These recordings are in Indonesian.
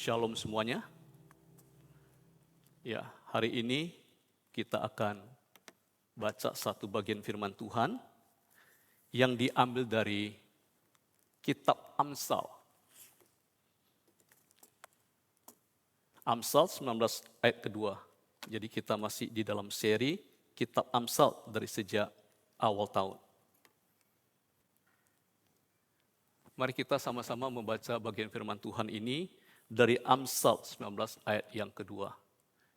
Shalom semuanya. Ya, hari ini kita akan baca satu bagian firman Tuhan yang diambil dari kitab Amsal. Amsal 19 ayat kedua. Jadi kita masih di dalam seri kitab Amsal dari sejak awal tahun. Mari kita sama-sama membaca bagian firman Tuhan ini dari Amsal 19 ayat yang kedua.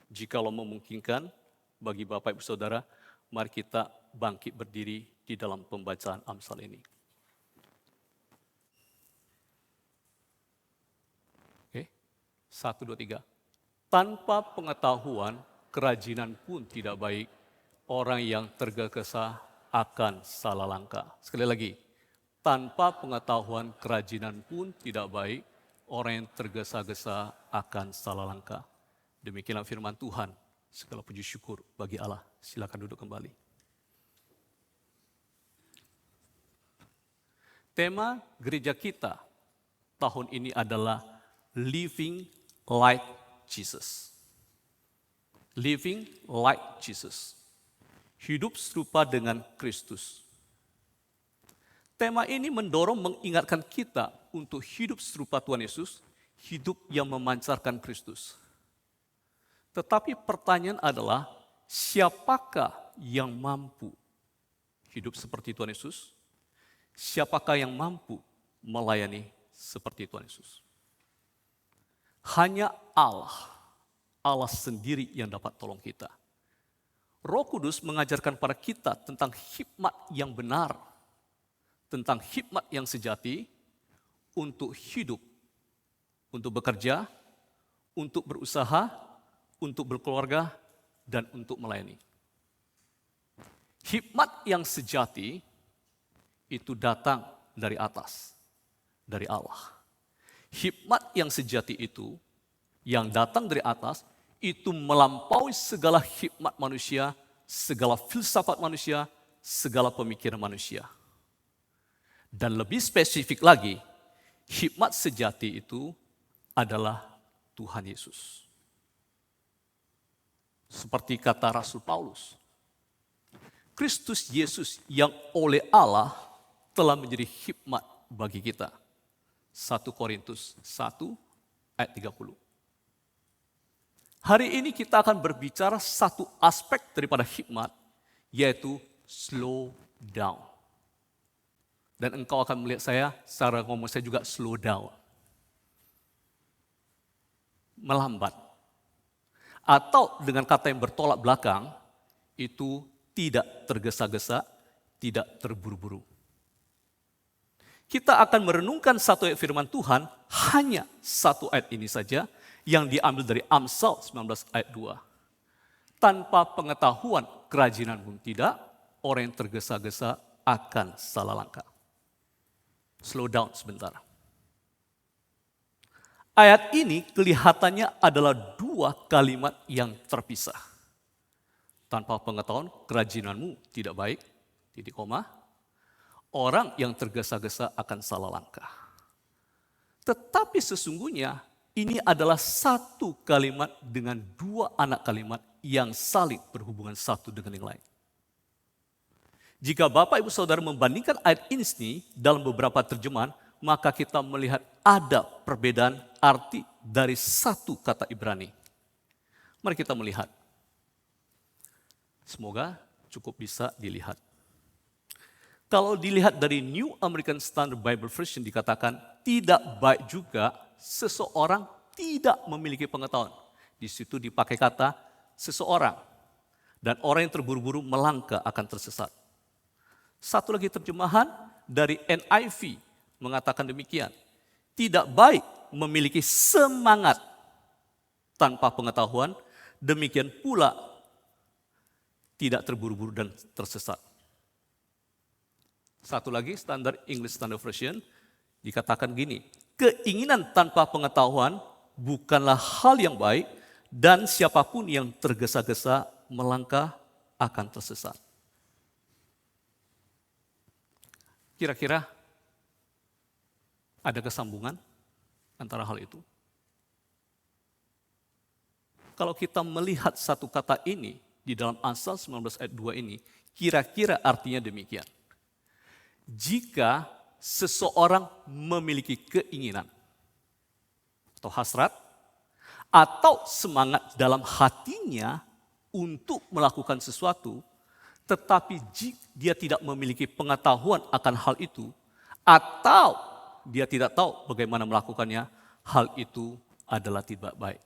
Jikalau memungkinkan bagi Bapak Ibu Saudara, mari kita bangkit berdiri di dalam pembacaan Amsal ini. Oke, 1, 2, 3. Tanpa pengetahuan, kerajinan pun tidak baik. Orang yang tergesa-gesa akan salah langkah. Sekali lagi, tanpa pengetahuan, kerajinan pun tidak baik. Orang yang tergesa-gesa akan salah langkah. Demikianlah firman Tuhan. Segala puji syukur bagi Allah. Silakan duduk kembali. Tema gereja kita tahun ini adalah Living Like Jesus. Living like Jesus. Hidup serupa dengan Kristus. Tema ini mendorong mengingatkan kita untuk hidup serupa Tuhan Yesus, hidup yang memancarkan Kristus. Tetapi pertanyaan adalah, siapakah yang mampu hidup seperti Tuhan Yesus? Siapakah yang mampu melayani seperti Tuhan Yesus? Hanya Allah sendiri yang dapat tolong kita. Roh Kudus mengajarkan pada kita tentang hikmat yang benar, tentang hikmat yang sejati untuk hidup, untuk bekerja, untuk berusaha, untuk berkeluarga, dan untuk melayani. Hikmat yang sejati itu datang dari atas, dari Allah. Hikmat yang sejati itu, yang datang dari atas, itu melampaui segala hikmat manusia, segala filsafat manusia, segala pemikiran manusia. Dan lebih spesifik lagi, hikmat sejati itu adalah Tuhan Yesus. Seperti kata Rasul Paulus, Kristus Yesus yang oleh Allah telah menjadi hikmat bagi kita. 1 Korintus 1 ayat 30. Hari ini kita akan berbicara satu aspek daripada hikmat, yaitu slow down. Dan engkau akan melihat saya, secara ngomong saya juga slow down. Melambat. Atau dengan kata yang bertolak belakang, itu tidak tergesa-gesa, tidak terburu-buru. Kita akan merenungkan satu ayat firman Tuhan, hanya satu ayat ini saja, yang diambil dari Amsal 19 ayat 2. Tanpa pengetahuan, kerajinan pun tidak, orang yang tergesa-gesa akan salah langkah. Slow down sebentar. Ayat ini kelihatannya adalah dua kalimat yang terpisah. Tanpa pengetahuan, kerajinanmu tidak baik, titik koma. Orang yang tergesa-gesa akan salah langkah. Tetapi sesungguhnya ini adalah satu kalimat dengan dua anak kalimat yang saling berhubungan satu dengan yang lain. Jika Bapak Ibu Saudara membandingkan ayat ini dalam beberapa terjemahan, maka kita melihat ada perbedaan arti dari satu kata Ibrani. Mari kita melihat. Semoga cukup bisa dilihat. Kalau dilihat dari New American Standard Bible Version dikatakan, tidak baik juga seseorang tidak memiliki pengetahuan. Di situ dipakai kata seseorang. Dan orang yang terburu-buru melangkah akan tersesat. Satu lagi terjemahan dari NIV mengatakan demikian. Tidak baik memiliki semangat tanpa pengetahuan, demikian pula tidak terburu-buru dan tersesat. Satu lagi standar English Standard Version dikatakan gini, keinginan tanpa pengetahuan bukanlah hal yang baik dan siapapun yang tergesa-gesa melangkah akan tersesat. Kira-kira ada kesambungan antara hal itu? kalau kita melihat satu kata ini di dalam Amsal 19 ayat 2 ini, kira-kira artinya demikian. Jika seseorang memiliki keinginan atau hasrat atau semangat dalam hatinya untuk melakukan sesuatu, tetapi jika dia tidak memiliki pengetahuan akan hal itu, atau dia tidak tahu bagaimana melakukannya, hal itu adalah tidak baik.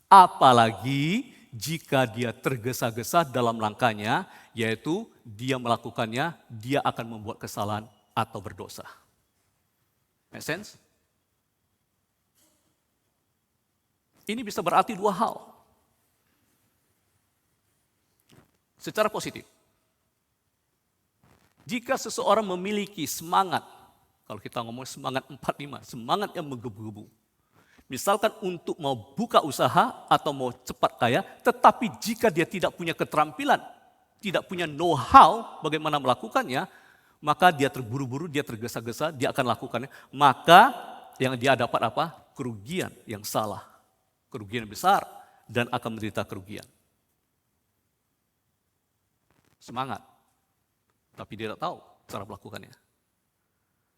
Apalagi jika dia tergesa-gesa dalam langkahnya, yaitu dia melakukannya, dia akan membuat kesalahan atau berdosa. Make sense? Ini bisa berarti dua hal. Secara positif, jika seseorang memiliki semangat, kalau kita ngomong semangat 45, semangat yang menggebu-gebu, misalkan untuk mau buka usaha atau mau cepat kaya, tetapi jika dia tidak punya keterampilan, tidak punya know-how bagaimana melakukannya, maka dia terburu-buru, dia tergesa-gesa, dia akan lakukannya. Maka yang dia dapat apa? Kerugian yang salah, kerugian besar, dan akan menderita kerugian. Semangat, tapi dia tidak tahu cara melakukannya.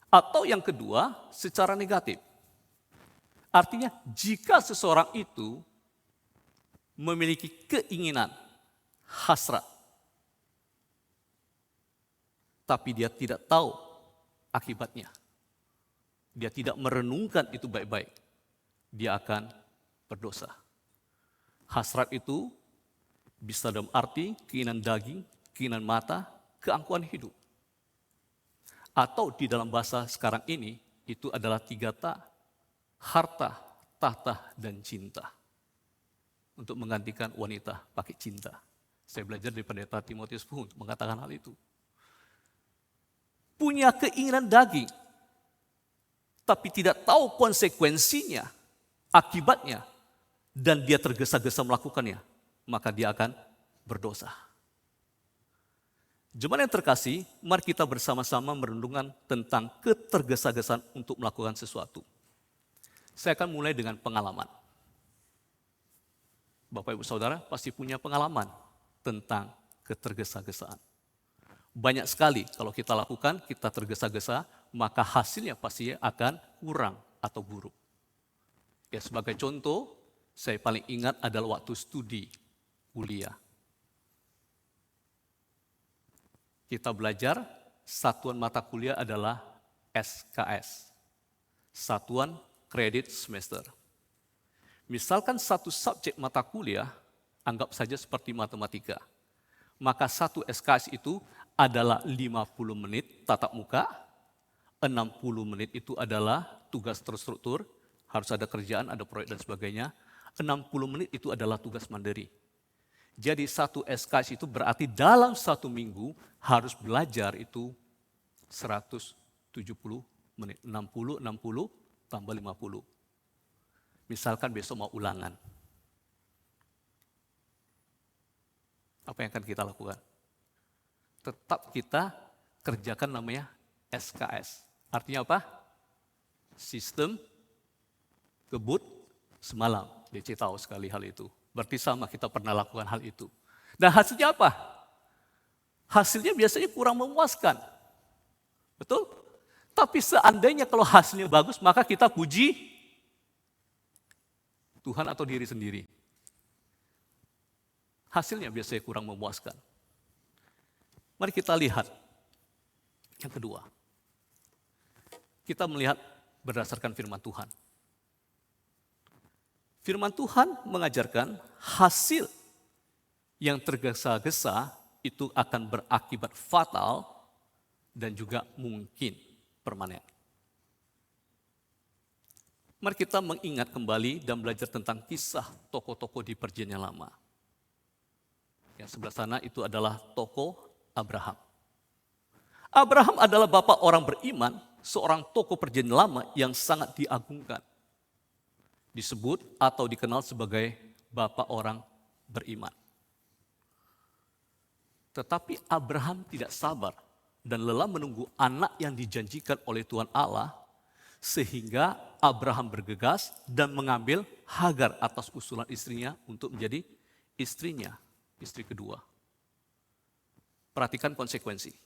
Atau yang kedua, secara negatif. Artinya jika seseorang itu memiliki keinginan, hasrat, tapi dia tidak tahu akibatnya, dia tidak merenungkan itu baik-baik, dia akan berdosa. Hasrat itu bisa dalam arti keinginan daging, keinginan mata, keangkuhan hidup. Atau di dalam bahasa sekarang ini, itu adalah 3 ta, harta, tahta, dan cinta. Untuk menggantikan wanita pakai cinta. Saya belajar dari pendeta Timotius pun untuk mengatakan hal itu. Punya keinginan daging, tapi tidak tahu konsekuensinya, akibatnya, dan dia tergesa-gesa melakukannya, maka dia akan berdosa. Jemaat yang terkasih, mari kita bersama-sama merenungkan tentang ketergesa-gesaan untuk melakukan sesuatu. Saya akan mulai dengan pengalaman. Bapak Ibu Saudara pasti punya pengalaman tentang ketergesa-gesaan. Banyak sekali kalau kita lakukan, kita tergesa-gesa, maka hasilnya pasti akan kurang atau buruk. Ya, sebagai contoh, saya paling ingat adalah waktu studi kuliah. Kita belajar, satuan mata kuliah adalah SKS, Satuan Kredit Semester. Misalkan satu subjek mata kuliah, anggap saja seperti matematika. Maka satu SKS itu adalah 50 menit tatap muka, 60 menit itu adalah tugas terstruktur, harus ada kerjaan, ada proyek dan sebagainya. 60 menit itu adalah tugas mandiri. Jadi satu SKS itu berarti dalam 1 minggu harus belajar itu 170 menit. 60 tambah 50. Misalkan besok mau ulangan. Apa yang akan kita lakukan? Tetap kita kerjakan namanya SKS. Artinya apa? Sistem kebut semalam. DC tahu sekali hal itu. Berarti sama kita pernah lakukan hal itu. Dan hasilnya apa? Hasilnya biasanya kurang memuaskan. Betul? Tapi seandainya kalau hasilnya bagus, maka kita puji Tuhan atau diri sendiri. Hasilnya biasanya kurang memuaskan. Mari kita lihat yang kedua. Kita melihat berdasarkan firman Tuhan. Firman Tuhan mengajarkan hasil yang tergesa-gesa itu akan berakibat fatal dan juga mungkin permanen. Mari kita mengingat kembali dan belajar tentang kisah tokoh-tokoh di Perjanjian Lama. Yang sebelah sana itu adalah tokoh Abraham. Abraham adalah bapak orang beriman, seorang tokoh Perjanjian Lama yang sangat diagungkan. Disebut atau dikenal sebagai bapak orang beriman. Tetapi Abraham tidak sabar dan lelah menunggu anak yang dijanjikan oleh Tuhan Allah, sehingga Abraham bergegas dan mengambil Hagar atas usulan istrinya untuk menjadi istrinya, istri kedua. Perhatikan konsekuensi.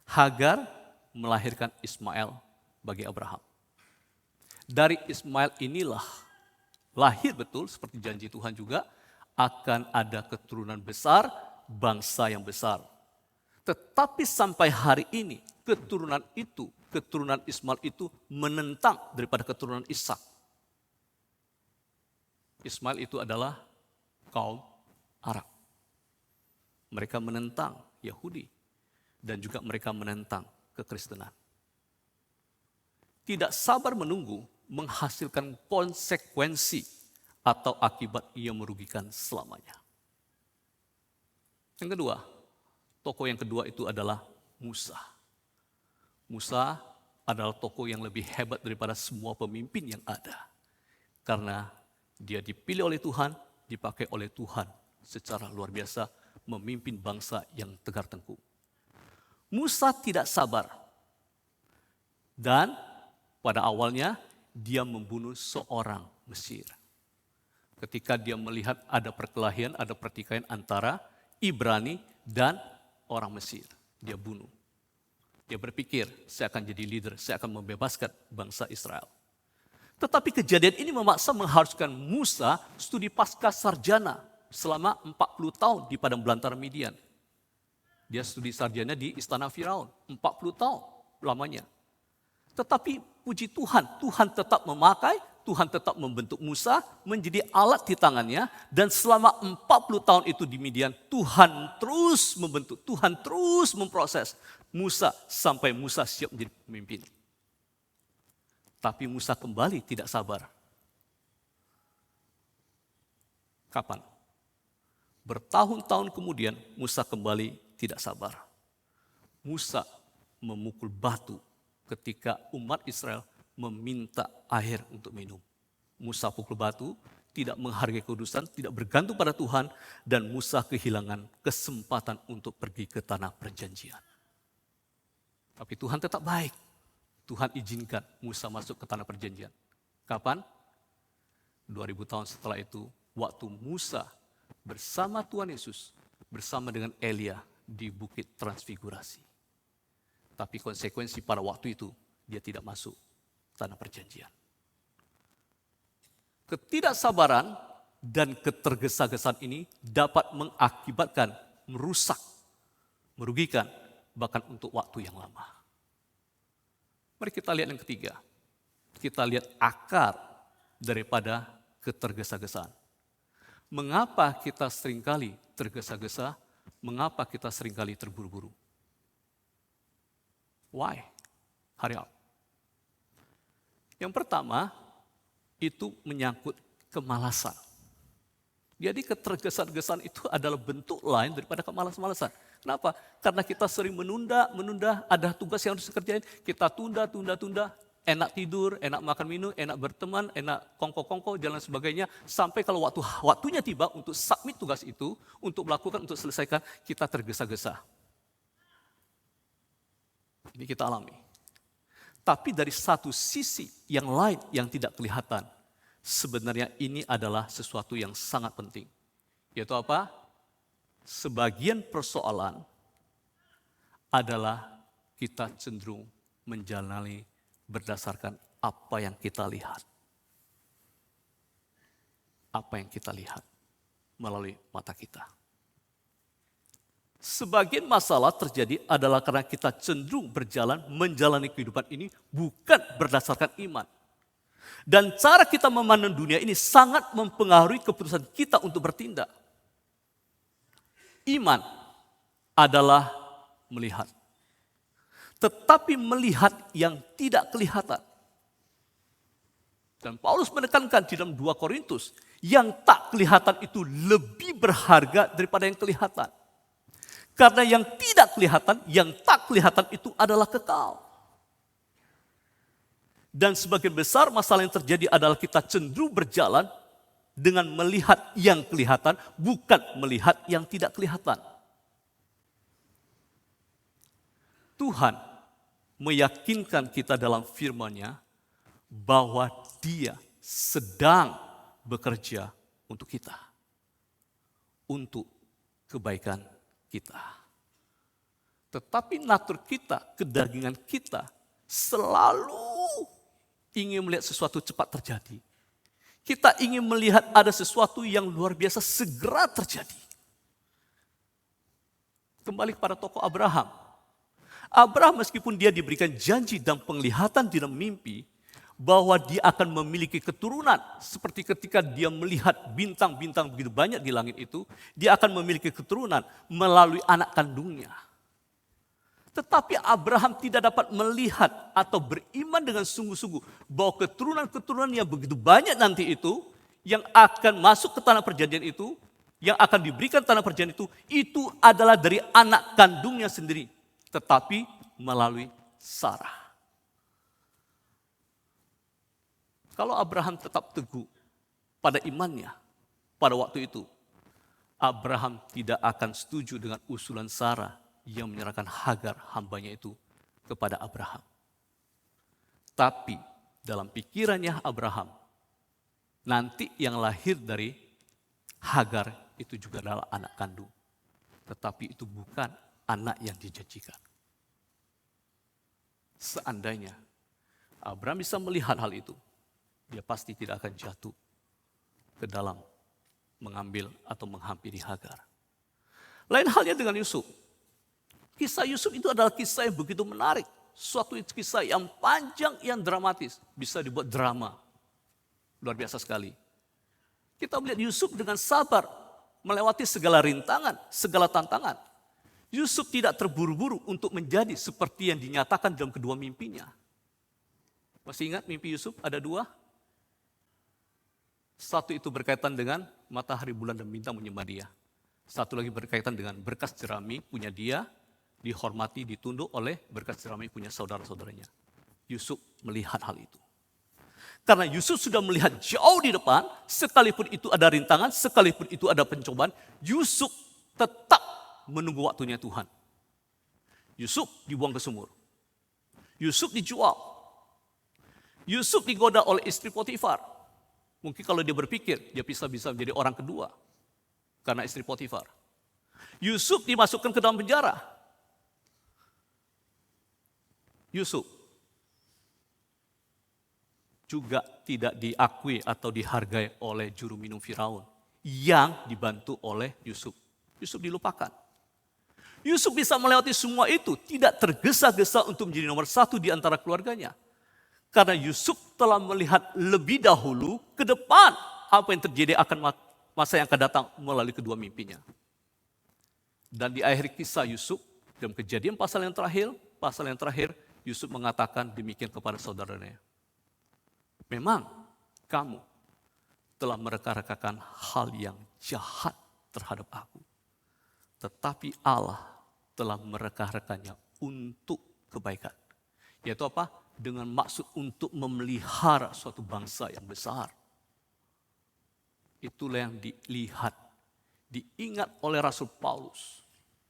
Hagar melahirkan Ismail bagi Abraham. Dari Ismail inilah lahir betul seperti janji Tuhan juga akan ada keturunan besar, bangsa yang besar. Tetapi sampai hari ini keturunan Ismail itu menentang daripada keturunan Ishak. Ismail itu adalah kaum Arab. Mereka menentang Yahudi dan juga mereka menentang kekristenan. Tidak sabar menunggu menghasilkan konsekuensi atau akibat yang merugikan selamanya. Yang kedua, tokoh yang kedua itu adalah Musa. Musa adalah tokoh yang lebih hebat daripada semua pemimpin yang ada. Karena dia dipilih oleh Tuhan, dipakai oleh Tuhan secara luar biasa memimpin bangsa yang tegar tengkuk. Musa tidak sabar. Dan pada awalnya dia membunuh seorang Mesir. Ketika dia melihat ada perkelahian, ada pertikaian antara Ibrani dan orang Mesir. Dia bunuh. Dia berpikir, saya akan jadi leader, saya akan membebaskan bangsa Israel. Tetapi kejadian ini memaksa mengharuskan Musa studi pasca sarjana selama 40 tahun di padang belantara Midian. Dia studi sarjana di istana Firaun, 40 tahun lamanya. Tetapi puji Tuhan, Tuhan tetap memakai, Tuhan tetap membentuk Musa menjadi alat di tangannya. Dan selama 40 tahun itu di Midian, Tuhan terus membentuk, Tuhan terus memproses Musa sampai Musa siap menjadi pemimpin. Tapi Musa kembali tidak sabar. Kapan? Bertahun-tahun kemudian Musa kembali tidak sabar. Musa memukul batu ketika umat Israel meminta air untuk minum. Musa pukul batu, tidak menghargai kudusan, tidak bergantung pada Tuhan, dan Musa kehilangan kesempatan untuk pergi ke tanah perjanjian. Tapi Tuhan tetap baik. Tuhan izinkan Musa masuk ke tanah perjanjian. Kapan? 2000 tahun setelah itu, waktu Musa bersama Tuhan Yesus, bersama dengan Elia di Bukit Transfigurasi. Tapi konsekuensi pada waktu itu, dia tidak masuk tanah perjanjian. Ketidaksabaran dan ketergesa-gesaan ini dapat mengakibatkan, merusak, merugikan, bahkan untuk waktu yang lama. Mari kita lihat yang ketiga. Kita lihat akar daripada ketergesa-gesaan. Mengapa kita seringkali tergesa-gesa? Mengapa kita seringkali terburu-buru? Why? Hurry up. Yang pertama, itu menyangkut kemalasan. Jadi ketergesa-gesaan itu adalah bentuk lain daripada kemalas-malasan. Kenapa? Karena kita sering menunda, ada tugas yang harus dikerjain, kita tunda, enak tidur, enak makan minum, enak berteman, enak kongko-kongko, jalan sebagainya. Sampai kalau waktunya tiba untuk submit tugas itu, untuk melakukan, untuk selesaikan, kita tergesa-gesa. Ini kita alami. Tapi dari satu sisi yang lain yang tidak kelihatan, sebenarnya ini adalah sesuatu yang sangat penting. Yaitu apa? Sebagian persoalan adalah kita cenderung menjalani berdasarkan apa yang kita lihat. Apa yang kita lihat melalui mata kita. Sebagian masalah terjadi adalah karena kita cenderung menjalani kehidupan ini bukan berdasarkan iman. Dan cara kita memandang dunia ini sangat mempengaruhi keputusan kita untuk bertindak. Iman adalah melihat. Tetapi melihat yang tidak kelihatan. Dan Paulus menekankan di dalam 2 Korintus, yang tak kelihatan itu lebih berharga daripada yang kelihatan. Karena yang tidak kelihatan, yang tak kelihatan itu adalah kekal. Dan sebagian besar masalah yang terjadi adalah kita cenderung berjalan dengan melihat yang kelihatan, bukan melihat yang tidak kelihatan. Tuhan meyakinkan kita dalam firman-Nya bahwa Dia sedang bekerja untuk kita, untuk kebaikan kita. Tetapi natur kita, kedagingan kita selalu ingin melihat sesuatu cepat terjadi. Kita ingin melihat ada sesuatu yang luar biasa segera terjadi. Kembali kepada tokoh Abraham. Abraham meskipun dia diberikan janji dan penglihatan di dalam mimpi, bahwa dia akan memiliki keturunan. Seperti ketika dia melihat bintang-bintang begitu banyak di langit itu, dia akan memiliki keturunan melalui anak kandungnya. Tetapi Abraham tidak dapat melihat atau beriman dengan sungguh-sungguh bahwa keturunan-keturunan yang begitu banyak nanti itu, yang akan masuk ke tanah perjanjian itu, yang akan diberikan tanah perjanjian itu adalah dari anak kandungnya sendiri. Tetapi melalui Sarah. Kalau Abraham tetap teguh pada imannya pada waktu itu, Abraham tidak akan setuju dengan usulan Sarah yang menyerahkan Hagar hambanya itu kepada Abraham. Tapi dalam pikirannya Abraham, nanti yang lahir dari Hagar itu juga adalah anak kandung. Tetapi itu bukan anak yang dijanjikan. Seandainya Abraham bisa melihat hal itu, dia pasti tidak akan jatuh ke dalam mengambil atau menghampiri Hagar. Lain halnya dengan Yusuf. Kisah Yusuf itu adalah kisah yang begitu menarik. Suatu kisah yang panjang, yang dramatis. Bisa dibuat drama. Luar biasa sekali. Kita melihat Yusuf dengan sabar melewati segala rintangan, segala tantangan. Yusuf tidak terburu-buru untuk menjadi seperti yang dinyatakan dalam kedua mimpinya. Masih ingat mimpi Yusuf ada dua? Satu itu berkaitan dengan matahari, bulan, dan bintang menyembah dia. Satu lagi berkaitan dengan berkas jerami punya dia, dihormati, ditunduk oleh berkas jerami punya saudara-saudaranya. Yusuf melihat hal itu. Karena Yusuf sudah melihat jauh di depan, sekalipun itu ada rintangan, sekalipun itu ada pencobaan, Yusuf tetap menunggu waktunya Tuhan. Yusuf dibuang ke sumur. Yusuf dijual. Yusuf digoda oleh istri Potifar. Mungkin kalau dia berpikir, dia bisa menjadi orang kedua. Karena istri Potifar. Yusuf dimasukkan ke dalam penjara. Yusuf juga tidak diakui atau dihargai oleh juru minum Firaun. Yang dibantu oleh Yusuf. Yusuf dilupakan. Yusuf bisa melewati semua itu, tidak tergesa-gesa untuk menjadi nomor satu di antara keluarganya. Karena Yusuf telah melihat lebih dahulu ke depan apa yang terjadi akan masa yang akan datang melalui kedua mimpinya. Dan di akhir kisah Yusuf, dalam Kejadian pasal yang terakhir, Yusuf mengatakan demikian kepada saudaranya. Memang kamu telah mereka-rekakan hal yang jahat terhadap aku. Tetapi Allah telah mereka-rekannya untuk kebaikan. Yaitu apa? Dengan maksud untuk memelihara suatu bangsa yang besar. Itulah yang dilihat, diingat oleh Rasul Paulus.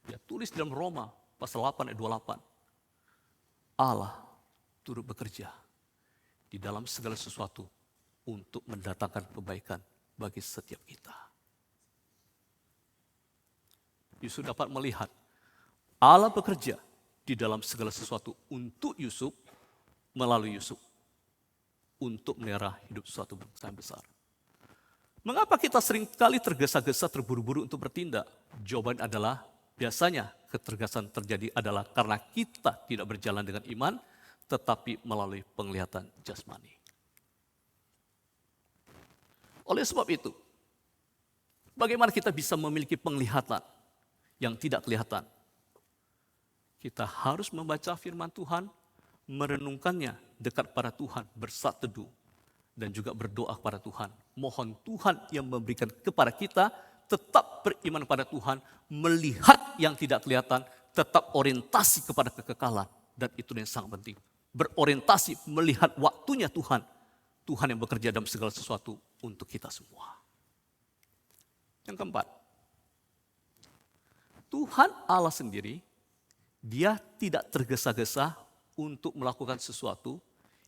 Dia tulis dalam Roma pasal 8 ayat 28. Allah turut bekerja di dalam segala sesuatu untuk mendatangkan kebaikan bagi setiap kita. Yusuf dapat melihat Allah bekerja di dalam segala sesuatu untuk Yusuf, melalui Yusuf, untuk melihara hidup suatu bangsa yang besar. Mengapa kita seringkali tergesa-gesa, terburu-buru untuk bertindak? Jawaban adalah biasanya ketergesan terjadi adalah karena kita tidak berjalan dengan iman, tetapi melalui penglihatan jasmani. Oleh sebab itu, bagaimana kita bisa memiliki penglihatan yang tidak kelihatan? Kita harus membaca firman Tuhan, merenungkannya dekat pada Tuhan, bersaat teduh, dan juga berdoa kepada Tuhan. Mohon Tuhan yang memberikan kepada kita tetap beriman pada Tuhan, melihat yang tidak kelihatan, tetap orientasi kepada kekekalan. Dan itu yang sangat penting. Berorientasi melihat waktunya Tuhan. Tuhan yang bekerja dalam segala sesuatu untuk kita semua. Yang keempat, Tuhan Allah sendiri, Dia tidak tergesa-gesa untuk melakukan sesuatu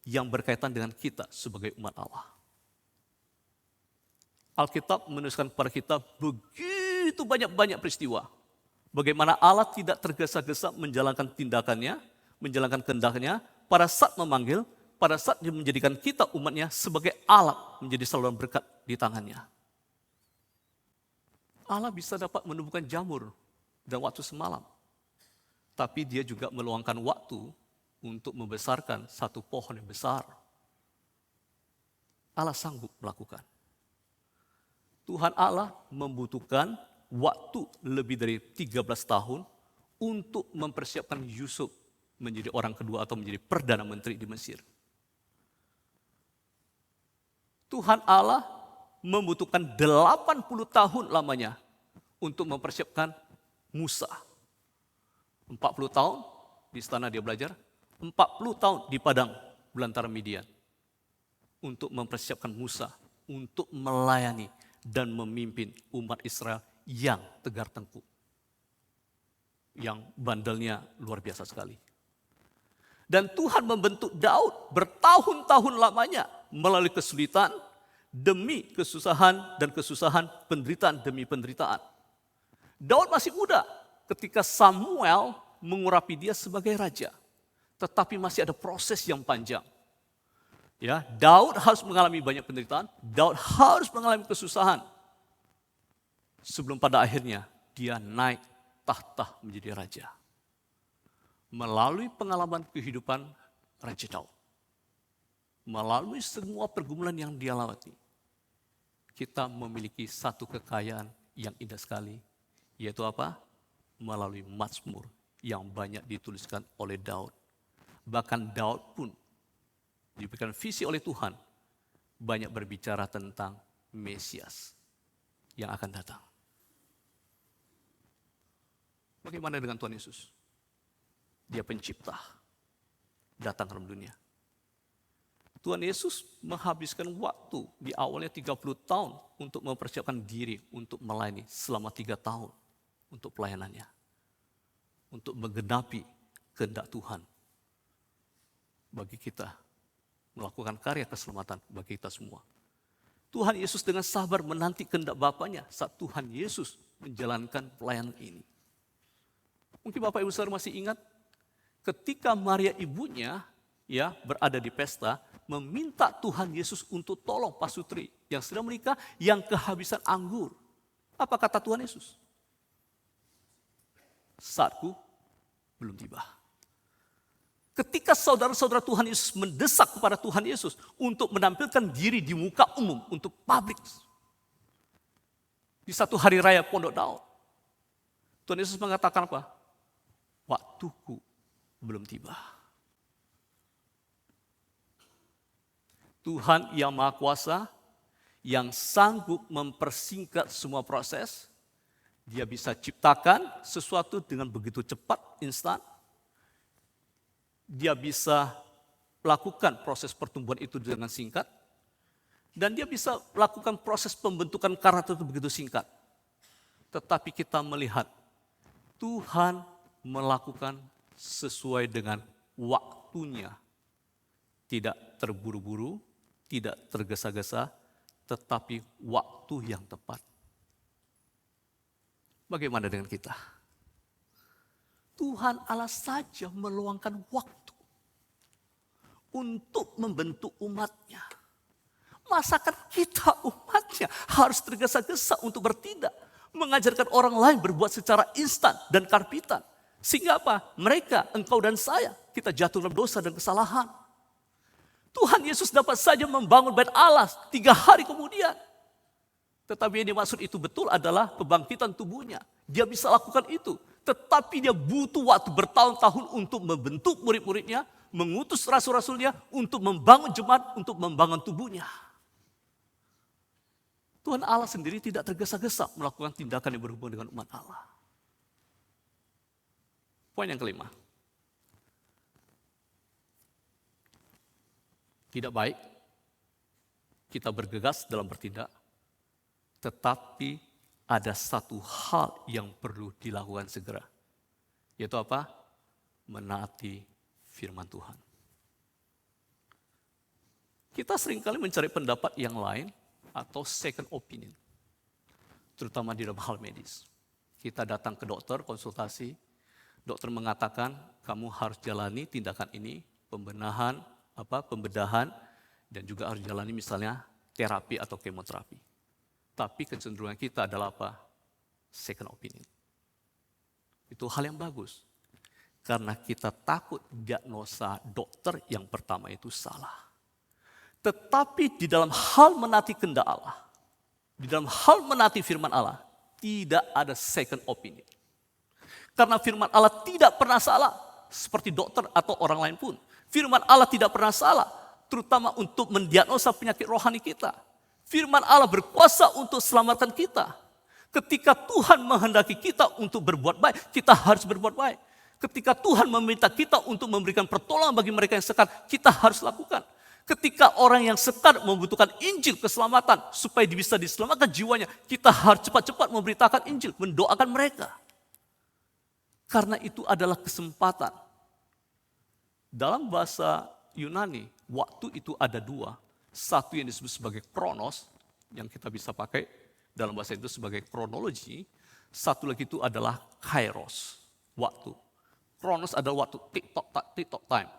yang berkaitan dengan kita sebagai umat Allah. Alkitab menuliskan kepada kita begitu banyak peristiwa. Bagaimana Allah tidak tergesa-gesa menjalankan tindakannya, menjalankan kehendaknya, pada saat memanggil, pada saat dia menjadikan kita umatnya sebagai alat menjadi saluran berkat di tangannya. Allah bisa dapat menumbuhkan jamur dalam waktu semalam. Tapi dia juga meluangkan waktu untuk membesarkan satu pohon yang besar. Allah sanggup melakukan. Tuhan Allah membutuhkan waktu lebih dari 13 tahun untuk mempersiapkan Yusuf menjadi orang kedua atau menjadi Perdana Menteri di Mesir. Tuhan Allah membutuhkan 80 tahun lamanya untuk mempersiapkan Musa. 40 tahun di istana dia belajar, 40 tahun di padang belantara Midian untuk mempersiapkan Musa untuk melayani dan memimpin umat Israel yang tegar tengkuk, yang bandelnya luar biasa sekali. Dan Tuhan membentuk Daud bertahun-tahun lamanya melalui kesulitan demi kesusahan dan kesusahan, penderitaan demi penderitaan. Daud masih muda ketika Samuel mengurapi dia sebagai raja. Tetapi masih ada proses yang panjang. Ya, Daud harus mengalami banyak penderitaan, Daud harus mengalami kesusahan. Sebelum pada akhirnya dia naik tahta menjadi raja. Melalui pengalaman kehidupan Raja Daud. Melalui semua pergumulan yang dia lewati. Kita memiliki satu kekayaan yang indah sekali. Yaitu apa? Melalui Mazmur yang banyak dituliskan oleh Daud. Bahkan Daud pun diberikan visi oleh Tuhan banyak berbicara tentang Mesias yang akan datang. Bagaimana dengan Tuhan Yesus? Dia pencipta, datang dalam dunia. Tuhan Yesus menghabiskan waktu di awalnya 30 tahun untuk mempersiapkan diri untuk melayani selama 3 tahun untuk pelayanannya. Untuk menggenapi kehendak Tuhan bagi kita, melakukan karya keselamatan bagi kita semua. Tuhan Yesus dengan sabar menanti kehendak Bapanya saat Tuhan Yesus menjalankan pelayanan ini. Mungkin Bapak Ibu Saudara masih ingat ketika Maria ibunya ya berada di pesta meminta Tuhan Yesus untuk tolong pasutri yang sedang menikah yang kehabisan anggur. Apa kata Tuhan Yesus? Saatku belum tiba. Ketika saudara-saudara Tuhan Yesus mendesak kepada Tuhan Yesus untuk menampilkan diri di muka umum untuk publik. Di satu hari raya Pondok Daud. Tuhan Yesus mengatakan apa? Waktuku belum tiba. Tuhan yang Maha Kuasa, yang sanggup mempersingkat semua proses, dia bisa ciptakan sesuatu dengan begitu cepat, instan. Dia bisa lakukan proses pertumbuhan itu dengan singkat. Dan dia bisa lakukan proses pembentukan karakter itu begitu singkat. Tetapi kita melihat Tuhan melakukan sesuai dengan waktunya. Tidak terburu-buru, tidak tergesa-gesa, tetapi waktu yang tepat. Bagaimana dengan kita? Tuhan Allah saja meluangkan waktu untuk membentuk umatnya. Masakan kita umatnya harus tergesa-gesa untuk bertindak. Mengajarkan orang lain berbuat secara instan dan karbitan. Sehingga apa? Mereka, engkau dan saya, kita jatuh dalam dosa dan kesalahan. Tuhan Yesus dapat saja membangun bait Allah 3 hari kemudian. Tetapi yang dimaksud itu betul adalah kebangkitan tubuhnya. Dia bisa lakukan itu. Tetapi dia butuh waktu bertahun-tahun untuk membentuk murid-muridnya, mengutus rasul-rasulnya untuk membangun jemaat, untuk membangun tubuhnya. Tuhan Allah sendiri tidak tergesa-gesa melakukan tindakan yang berhubungan dengan umat Allah. Poin yang kelima. Tidak baik kita bergegas dalam bertindak, tetapi ada satu hal yang perlu dilakukan segera. Yaitu apa? Menaati firman Tuhan. Kita seringkali mencari pendapat yang lain atau second opinion, terutama di dalam hal medis. Kita datang ke dokter, konsultasi, dokter mengatakan kamu harus jalani tindakan ini, pembedahan, dan juga harus jalani misalnya terapi atau kemoterapi. Tapi kecenderungan kita adalah apa? Second opinion. Itu hal yang bagus. Karena kita takut diagnosa dokter yang pertama itu salah. Tetapi di dalam hal menaati kehendak Allah, di dalam hal menaati firman Allah, tidak ada second opinion. Karena firman Allah tidak pernah salah, seperti dokter atau orang lain pun. Firman Allah tidak pernah salah, terutama untuk mendiagnosa penyakit rohani kita. Firman Allah berkuasa untuk selamatkan kita. Ketika Tuhan menghendaki kita untuk berbuat baik, kita harus berbuat baik. Ketika Tuhan meminta kita untuk memberikan pertolongan bagi mereka yang sekar, kita harus lakukan. Ketika orang yang sekar membutuhkan Injil keselamatan supaya bisa diselamatkan jiwanya, kita harus cepat-cepat memberitakan Injil, mendoakan mereka. Karena itu adalah kesempatan. Dalam bahasa Yunani, waktu itu ada dua. Satu yang disebut sebagai kronos, yang kita bisa pakai dalam bahasa itu sebagai kronologi. Satu lagi itu adalah kairos, waktu. Kronos adalah waktu, tick-tock time.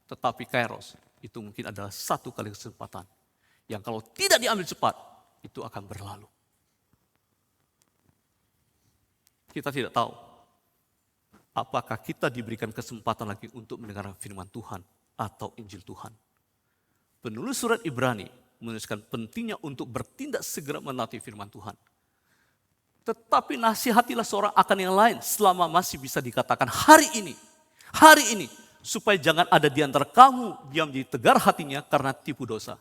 Tetapi kairos itu mungkin adalah satu kali kesempatan yang kalau tidak diambil cepat, itu akan berlalu. Kita tidak tahu apakah kita diberikan kesempatan lagi untuk mendengar firman Tuhan atau Injil Tuhan. Penulis surat Ibrani menuliskan pentingnya untuk bertindak segera menaati firman Tuhan. Tetapi nasihatilah seorang akan yang lain selama masih bisa dikatakan hari ini, supaya jangan ada di antara kamu yang menjadi tegar hatinya karena tipu dosa.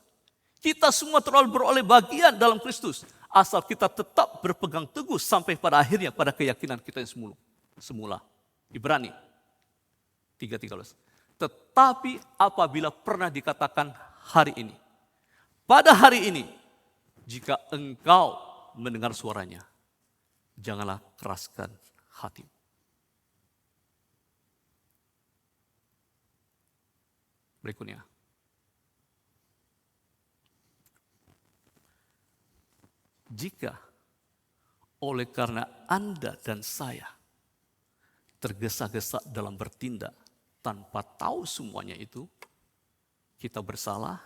Kita semua terlalu beroleh bagian dalam Kristus, asal kita tetap berpegang teguh sampai pada akhirnya pada keyakinan kita yang semula. Ibrani 3:13. Tetapi apabila pernah dikatakan hari ini, pada hari ini, jika engkau mendengar suaranya, janganlah keraskan hatimu. Berikutnya. Jika oleh karena Anda dan saya tergesa-gesa dalam bertindak tanpa tahu semuanya itu, kita bersalah,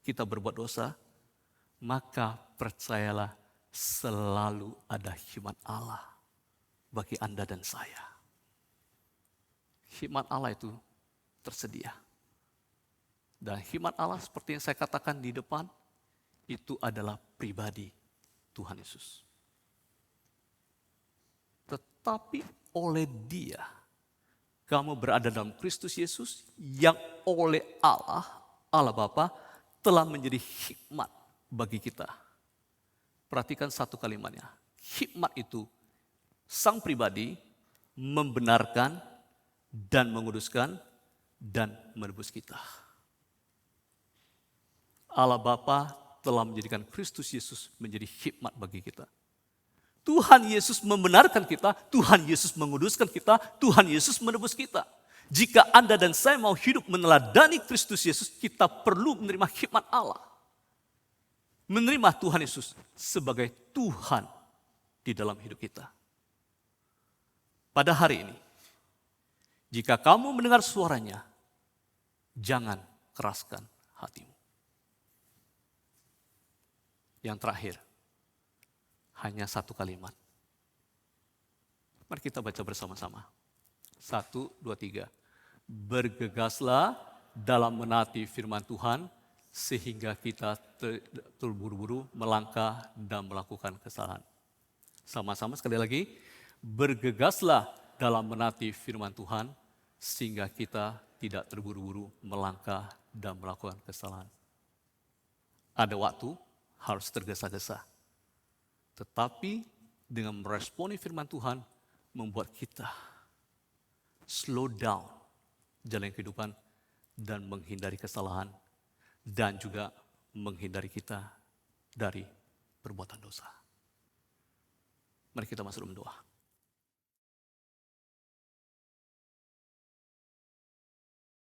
kita berbuat dosa, maka percayalah selalu ada hikmat Allah bagi Anda dan saya. Hikmat Allah itu tersedia. Dan hikmat Allah seperti yang saya katakan di depan, itu adalah pribadi Tuhan Yesus. Tetapi oleh Dia, kamu berada dalam Kristus Yesus yang oleh Allah Bapa telah menjadi hikmat bagi kita. Perhatikan satu kalimatnya. Hikmat itu sang pribadi membenarkan dan menguduskan dan menebus kita. Allah Bapa telah menjadikan Kristus Yesus menjadi hikmat bagi kita. Tuhan Yesus membenarkan kita, Tuhan Yesus menguduskan kita, Tuhan Yesus menebus kita. Jika Anda dan saya mau hidup meneladani Kristus Yesus, kita perlu menerima hikmat Allah. Menerima Tuhan Yesus sebagai Tuhan di dalam hidup kita. Pada hari ini, jika kamu mendengar suaranya, jangan keraskan hatimu. Yang terakhir, hanya satu kalimat. Mari kita baca bersama-sama. 1, 2, 3. Bergegaslah dalam menaati firman Tuhan, sehingga kita terburu-buru melangkah dan melakukan kesalahan. Sama-sama sekali lagi, bergegaslah dalam menaati firman Tuhan, sehingga kita tidak terburu-buru melangkah dan melakukan kesalahan. Ada waktu, harus tergesa-gesa. Tetapi dengan meresponi firman Tuhan, membuat kita slow down jalan kehidupan dan menghindari kesalahan dan juga menghindari kita dari perbuatan dosa. Mari kita masuk dalam doa.